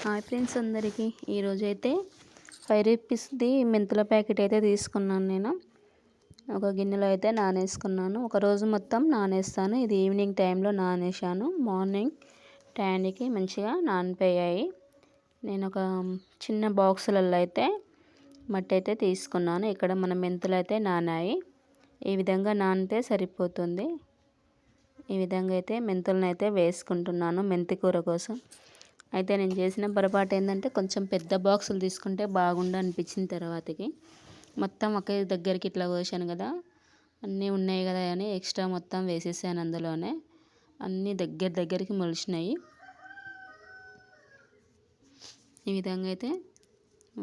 Hi friends అందరికీ ఈరోజైతే 5 రూపీస్ది మెంతుల ప్యాకెట్ అయితే తీసుకున్నాను నేను. ఒక గిన్నెలో అయితే నానేసుకున్నాను. ఒక రోజు మొత్తం నానేస్తాను. ఇది ఈవినింగ్ టైంలో నానేసాను. మార్నింగ్ టైంకి మంచిగా నానిపోయాయి. నేను ఒక చిన్న బాక్సులలో అయితే మట్టి అయితే తీసుకున్నాను. ఇక్కడ మన మెంతులు అయితే నానాయి. ఈ విధంగా నానితే సరిపోతుంది. ఈ విధంగా అయితే మెంతులను అయితే వేసుకుంటున్నాను మెంతి కూర కోసం. అయితే నేను చేసిన పొరపాటు ఏంటంటే కొంచెం పెద్ద బాక్సులు తీసుకుంటే బాగుండు అనిపించిన తర్వాతకి మొత్తం ఒకే దగ్గరికి ఇట్లా కోసాను కదా, అన్నీ ఉన్నాయి కదా అని ఎక్స్ట్రా మొత్తం వేసేసాను. అందులోనే అన్నీ దగ్గరికి మొలిచినాయి. ఈ విధంగా అయితే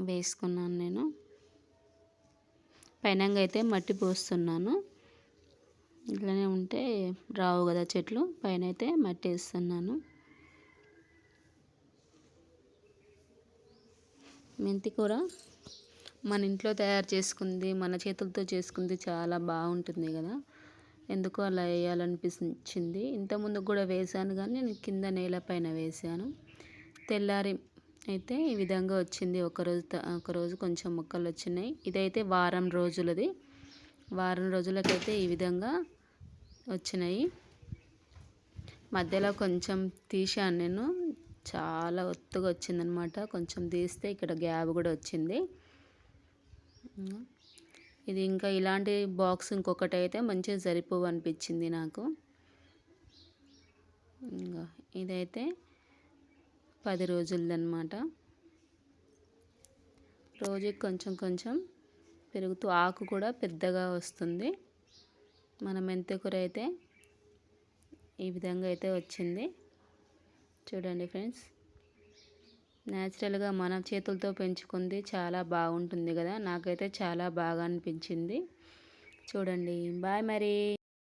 వేసుకున్నాను. నేను పైనంగా అయితే మట్టి పోస్తున్నాను. ఇట్లనే ఉంటే రావు కదా చెట్లు. పైన అయితే మట్టి వేస్తున్నాను. మెంతి కూర మన ఇంట్లో తయారు చేసుకుంది, మన చేతులతో చేసుకుంది చాలా బాగుంటుంది కదా. ఎందుకో అలా వేయాలనిపించింది. ఇంతకుముందు కూడా వేసాను కానీ నేను కింద నేలపైన వేసాను. తెల్లారి అయితే ఈ విధంగా వచ్చింది. ఒకరోజు కొంచెం మొక్కలు వచ్చినాయి. ఇదైతే వారం రోజులది. వారం రోజులకైతే ఈ విధంగా వచ్చినాయి. మధ్యలో కొంచెం తీసాను నేను. చాలా ఒత్తుగా వచ్చిందనమాట. కొంచెం తీస్తే ఇక్కడ గ్యాప్ కూడా వచ్చింది. ఇది ఇంకా ఇలాంటి బాక్స్ ఇంకొకటి అయితే మంచిగా సరిపోవు అనిపించింది నాకు. ఇంకా ఇదైతే 10 రోజులదనమాట. రోజుకి కొంచెం కొంచెం పెరుగుతూ ఆకు కూడా పెద్దగా వస్తుంది. మన మెంతి కూర అయితే ఈ విధంగా అయితే వచ్చింది. చూడండి ఫ్రెండ్స్, న్యాచురల్గా మన చేతులతో పెంచుకుంది చాలా బాగుంటుంది కదా. నాకైతే చాలా బాగా అనిపించింది. చూడండి. బాయ్ మరి.